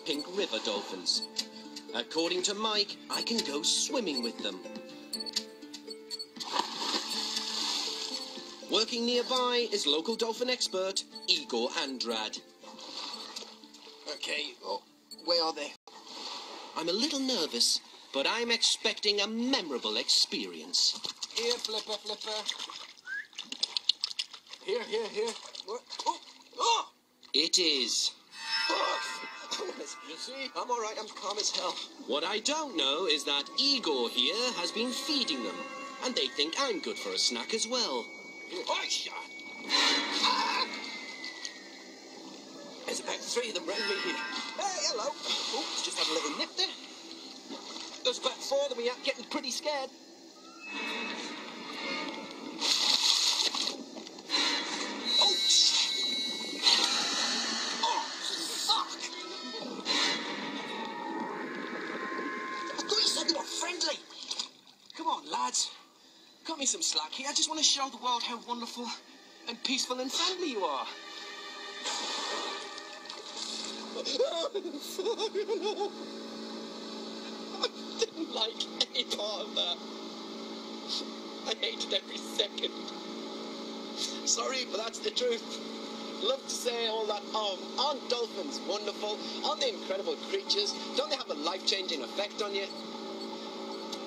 pink river dolphins. According to Mike, I can go swimming with them. Working nearby is local dolphin expert Igor Andrad. Okay, well, where are they? I'm a little nervous, but I'm expecting a memorable experience. Here, Flipper, Flipper. Here. What? Oh! It is. You see, I'm all right. I'm calm as hell. What I don't know is that Igor here has been feeding them, and they think I'm good for a snack as well. There's about 3 of them round me here. Hey, hello. Oops, just had a little nip there. There's about 4 of them here, getting pretty scared. Oh, fuck! I thought you said they were friendly. Come on, lads. Cut me some slack here. I just want to show the world how wonderful and peaceful and friendly you are. I didn't like any part of that. I hated every second. Sorry, but that's the truth. Love to say all that, aren't dolphins wonderful? Aren't they incredible creatures? Don't they have a life-changing effect on you?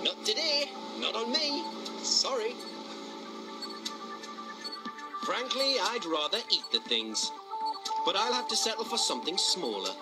Not today. Not on me. Sorry. Frankly, I'd rather eat the things. But I'll have to settle for something smaller.